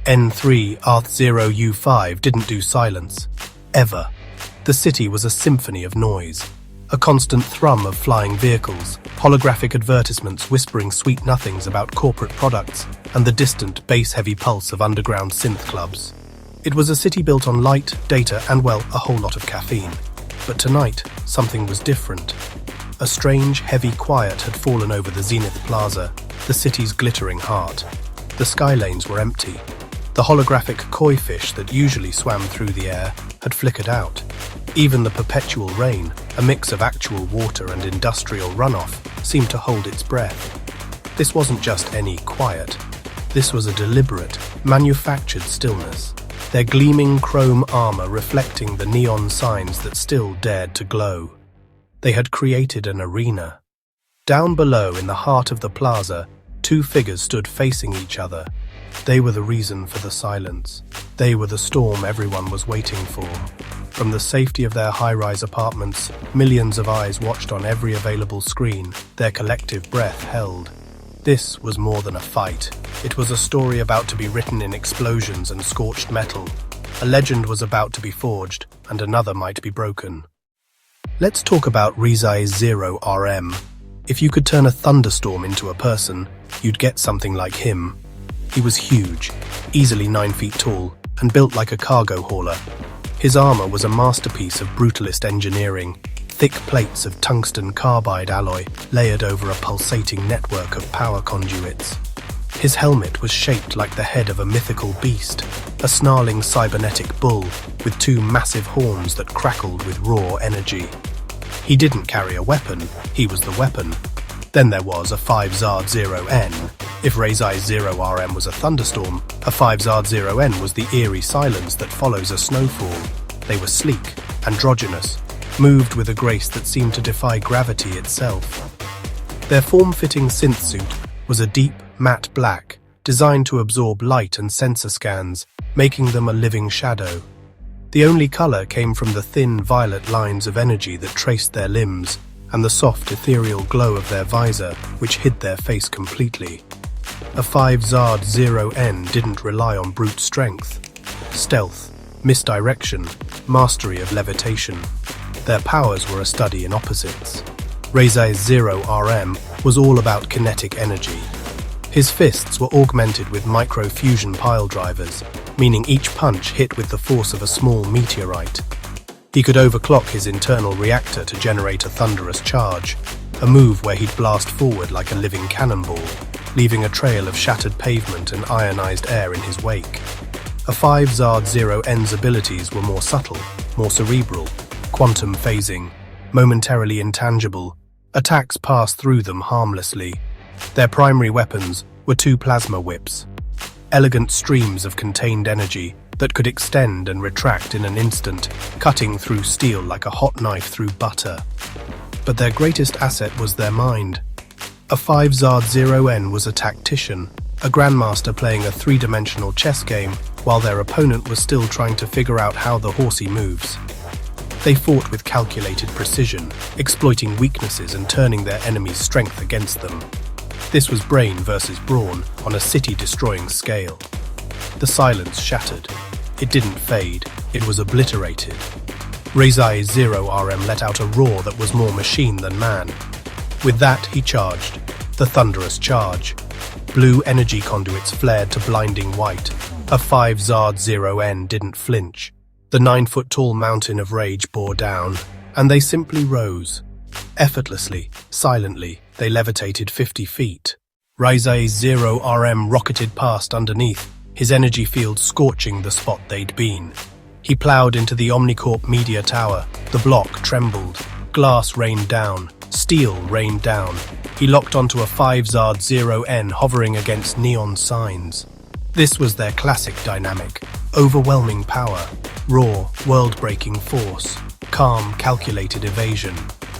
N3rth0u5 didn't do silence. Ever. The city was a symphony of noise. A constant thrum of flying vehicles, holographic advertisements whispering sweet nothings about corporate products, and the distant, bass-heavy pulse of underground synth clubs. It was a city built on light, data, and, well, a whole lot of caffeine. But tonight, something was different. A strange, heavy quiet had fallen over the Zenith Plaza, the city's glittering heart. The sky lanes were empty. The holographic koi fish that usually swam through the air had flickered out. Even the perpetual rain, a mix of actual water and industrial runoff, seemed to hold its breath. This wasn't just any quiet. This was a deliberate, manufactured stillness, their gleaming chrome armor reflecting the neon signs that still dared to glow. They had created an arena. Down below, in the heart of the plaza, two figures stood facing each other. They were the reason for the silence. They were the storm everyone was waiting for. From the safety of their high-rise apartments, millions of eyes watched on every available screen, their collective breath held. This was more than a fight. It was a story about to be written in explosions and scorched metal. A legend was about to be forged, and another might be broken. Let's talk about Raizaiz0rm. If you could turn a thunderstorm into a person, you'd get something like him. He was huge, easily 9 feet tall, and built like a cargo hauler. His armor was a masterpiece of brutalist engineering, thick plates of tungsten carbide alloy layered over a pulsating network of power conduits. His helmet was shaped like the head of a mythical beast, a snarling cybernetic bull with two massive horns that crackled with raw energy. He didn't carry a weapon, he was the weapon. Then there was A5zard0n. If Raizaiz0rm was a thunderstorm, A5zard0n was the eerie silence that follows a snowfall. They were sleek, androgynous, moved with a grace that seemed to defy gravity itself. Their form-fitting synth suit was a deep, matte black, designed to absorb light and sensor scans, making them a living shadow. The only color came from the thin, violet lines of energy that traced their limbs, and the soft, ethereal glow of their visor, which hid their face completely. A5zard0n didn't rely on brute strength, stealth, misdirection, mastery of levitation. Their powers were a study in opposites. Raizaiz0rm was all about kinetic energy. His fists were augmented with micro-fusion pile drivers, meaning each punch hit with the force of a small meteorite. He could overclock his internal reactor to generate a thunderous charge, a move where he'd blast forward like a living cannonball, leaving a trail of shattered pavement and ionized air in his wake. A5zard0n's abilities were more subtle, more cerebral, quantum phasing, momentarily intangible. Attacks passed through them harmlessly. Their primary weapons were two plasma whips, elegant streams of contained energy that could extend and retract in an instant, cutting through steel like a hot knife through butter. But their greatest asset was their mind. A5zard0n was a tactician, a grandmaster playing a three-dimensional chess game while their opponent was still trying to figure out how the horsey moves. They fought with calculated precision, exploiting weaknesses and turning their enemy's strength against them. This was brain versus brawn on a city-destroying scale. The silence shattered. It didn't fade, it was obliterated. Raizaiz0rm let out a roar that was more machine than man. With that, he charged. The thunderous charge. Blue energy conduits flared to blinding white. A5zard0n didn't flinch. The 9-foot-tall mountain of rage bore down, and they simply rose. Effortlessly, silently, they levitated 50 feet. Raizaiz0rm rocketed past underneath, his energy field scorching the spot they'd been. He plowed into the Omnicorp media tower. The block trembled. Glass rained down. Steel rained down. He locked onto A5zard0n hovering against neon signs. This was their classic dynamic. Overwhelming power. Raw, world-breaking force. Calm, calculated evasion.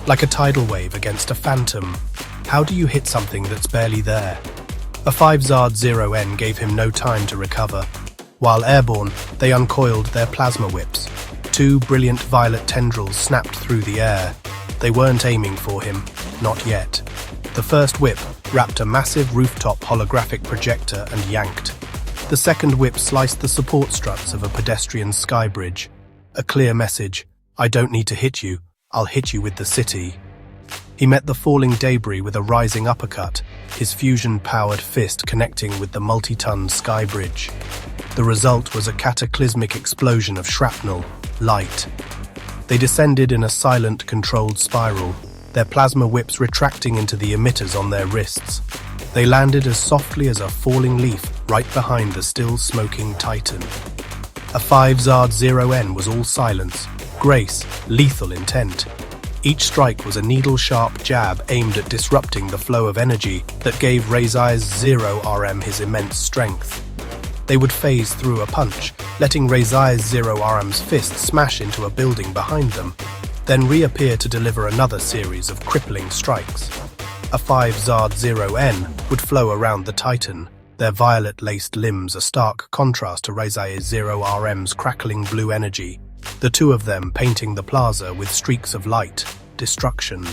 Like a tidal wave against a phantom. How do you hit something that's barely there? A5zard0n gave him no time to recover. While airborne, they uncoiled their plasma whips. Two brilliant violet tendrils snapped through the air. They weren't aiming for him, not yet. The first whip wrapped a massive rooftop holographic projector and yanked. The second whip sliced the support struts of a pedestrian sky bridge. A clear message: "I don't need to hit you, I'll hit you with the city." He met the falling debris with a rising uppercut, his fusion-powered fist connecting with the multi-ton sky bridge. The result was a cataclysmic explosion of shrapnel, light. They descended in a silent, controlled spiral, their plasma whips retracting into the emitters on their wrists. They landed as softly as a falling leaf right behind the still-smoking Titan. A5zard0n was all silence, grace, lethal intent. Each strike was a needle-sharp jab aimed at disrupting the flow of energy that gave Raizaiz0rm his immense strength. They would phase through a punch, letting Raizaiz0rm's fist smash into a building behind them, then reappear to deliver another series of crippling strikes. A5zard0n would flow around the Titan, their violet-laced limbs a stark contrast to Raizaiz0rm's crackling blue energy, the two of them painting the plaza with streaks of light, destruction.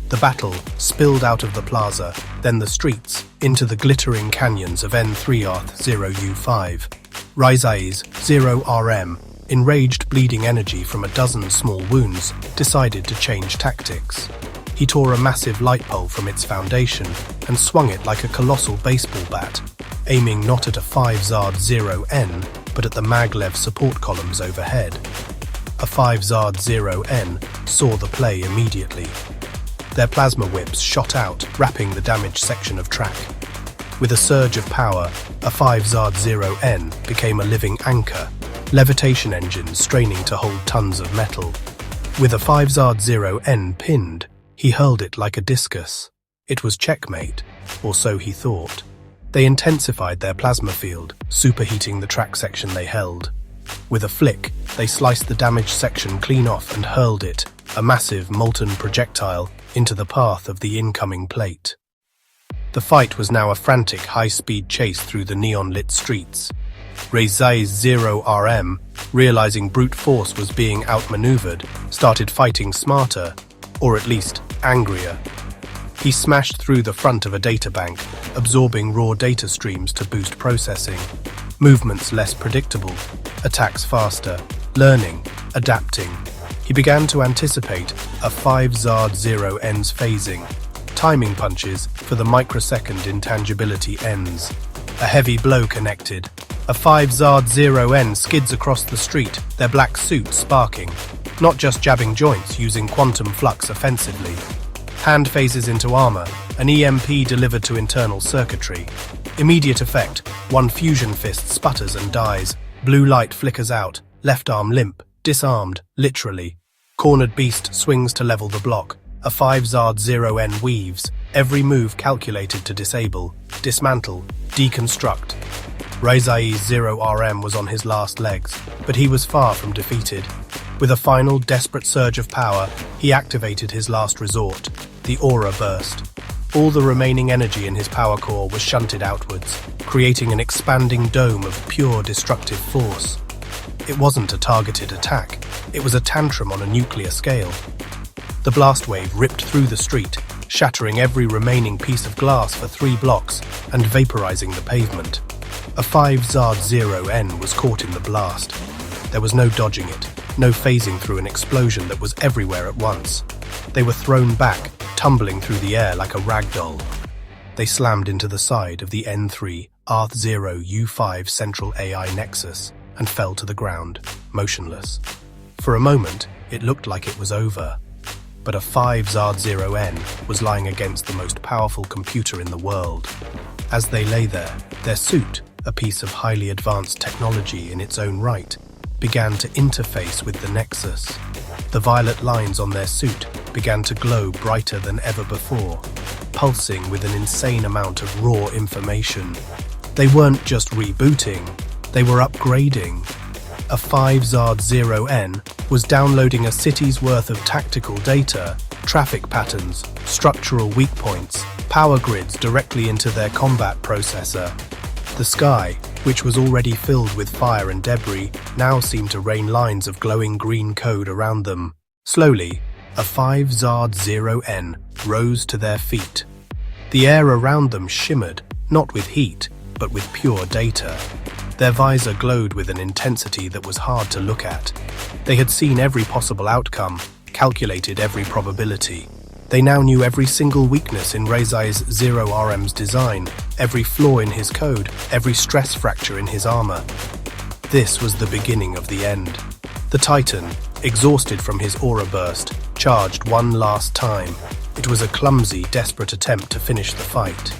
The battle spilled out of the plaza, then the streets, into the glittering canyons of N3rth0u5. Raizaiz0rm, enraged bleeding energy from a dozen small wounds, decided to change tactics. He tore a massive light pole from its foundation and swung it like a colossal baseball bat, aiming not at A5zard0n, but at the maglev support columns overhead. A5zard0n saw the play immediately. Their plasma whips shot out, wrapping the damaged section of track. With a surge of power, A5zard0n became a living anchor, levitation engines straining to hold tons of metal. With A5zard0n pinned, he hurled it like a discus. It was checkmate, or so he thought. They intensified their plasma field, superheating the track section they held. With a flick, they sliced the damaged section clean off and hurled it, a massive molten projectile, into the path of the incoming plate. The fight was now a frantic, high-speed chase through the neon-lit streets. Raizaiz0rm, realizing brute force was being outmaneuvered, started fighting smarter, or at least angrier. He smashed through the front of a databank, absorbing raw data streams to boost processing. Movements less predictable, attacks faster, learning, adapting. He began to anticipate A5zard0n's phasing, timing punches for the microsecond intangibility ends. A heavy blow connected. A5zard0n skids across the street, their black suit sparking, not just jabbing joints using quantum flux offensively. Hand phases into armor, an EMP delivered to internal circuitry. Immediate effect, one fusion fist sputters and dies, blue light flickers out, left arm limp, disarmed, literally. Cornered beast swings to level the block. A5zard0n weaves, every move calculated to disable, dismantle, deconstruct. Raizaiz0rm was on his last legs, but he was far from defeated. With a final desperate surge of power, he activated his last resort, the aura burst. All the remaining energy in his power core was shunted outwards, creating an expanding dome of pure destructive force. It wasn't a targeted attack, it was a tantrum on a nuclear scale. The blast wave ripped through the street, shattering every remaining piece of glass for 3 blocks and vaporizing the pavement. A5zard0n was caught in the blast. There was no dodging it, no phasing through an explosion that was everywhere at once. They were thrown back, tumbling through the air like a rag doll. They slammed into the side of the N3rth0u5 central AI nexus and fell to the ground, motionless. For a moment, it looked like it was over. But A5zard0n was lying against the most powerful computer in the world. As they lay there, their suit, a piece of highly advanced technology in its own right, began to interface with the Nexus. The violet lines on their suit began to glow brighter than ever before, pulsing with an insane amount of raw information. They weren't just rebooting, they were upgrading. A5zard0n was downloading a city's worth of tactical data, traffic patterns, structural weak points, power grids directly into their combat processor. The sky, which was already filled with fire and debris, now seemed to rain lines of glowing green code around them. Slowly, A5zard0n rose to their feet. The air around them shimmered, not with heat, but with pure data. Their visor glowed with an intensity that was hard to look at. They had seen every possible outcome, calculated every probability. They now knew every single weakness in Raizaiz0rm's design, every flaw in his code, every stress fracture in his armor. This was the beginning of the end. The Titan, exhausted from his aura burst, charged one last time. It was a clumsy, desperate attempt to finish the fight.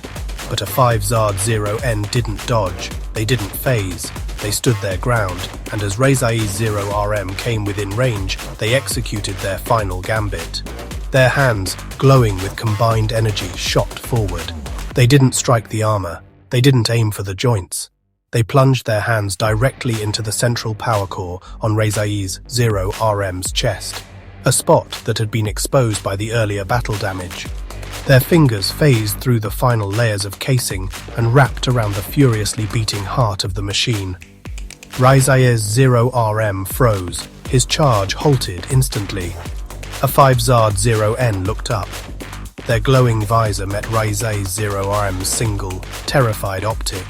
But A5zard0n didn't dodge, they didn't phase, they stood their ground, and as Raizaiz0rm came within range, they executed their final gambit. Their hands, glowing with combined energy, shot forward. They didn't strike the armor, they didn't aim for the joints. They plunged their hands directly into the central power core on Raizaiz0rm's chest, a spot that had been exposed by the earlier battle damage. Their fingers phased through the final layers of casing and wrapped around the furiously beating heart of the machine. Raizaiz0rm froze, his charge halted instantly. A5zard0n looked up. Their glowing visor met Raizaiz0rm's single, terrified optic.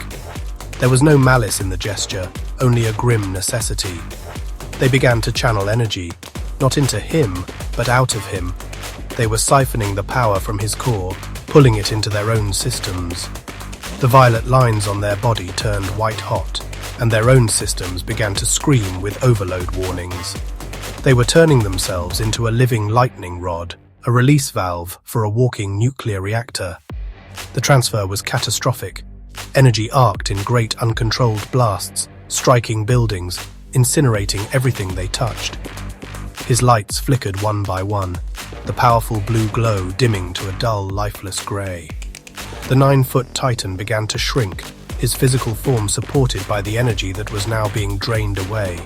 There was no malice in the gesture, only a grim necessity. They began to channel energy, not into him, but out of him. They were siphoning the power from his core, pulling it into their own systems. The violet lines on their body turned white-hot, and their own systems began to scream with overload warnings. They were turning themselves into a living lightning rod, a release valve for a walking nuclear reactor. The transfer was catastrophic. Energy arced in great uncontrolled blasts, striking buildings, incinerating everything they touched. His lights flickered one by one, the powerful blue glow dimming to a dull, lifeless grey. The 9-foot Titan began to shrink, his physical form supported by the energy that was now being drained away.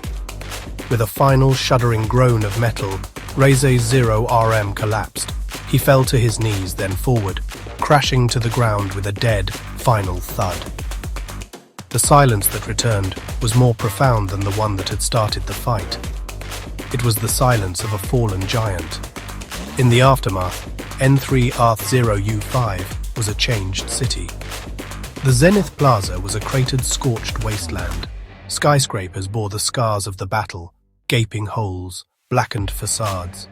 With a final shuddering groan of metal, Raizaiz0rm collapsed. He fell to his knees, then forward, crashing to the ground with a dead, final thud. The silence that returned was more profound than the one that had started the fight. It was the silence of a fallen giant. In the aftermath, N3rth0u5 was a changed city. The Zenith Plaza was a cratered, scorched wasteland. Skyscrapers bore the scars of the battle, gaping holes, blackened facades.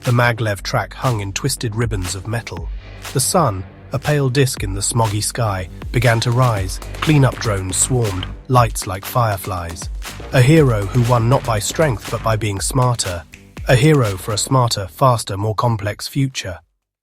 The maglev track hung in twisted ribbons of metal. The sun, a pale disk in the smoggy sky, began to rise. Cleanup drones swarmed, lights like fireflies. A hero who won not by strength but by being smarter. A hero for a smarter, faster, more complex future.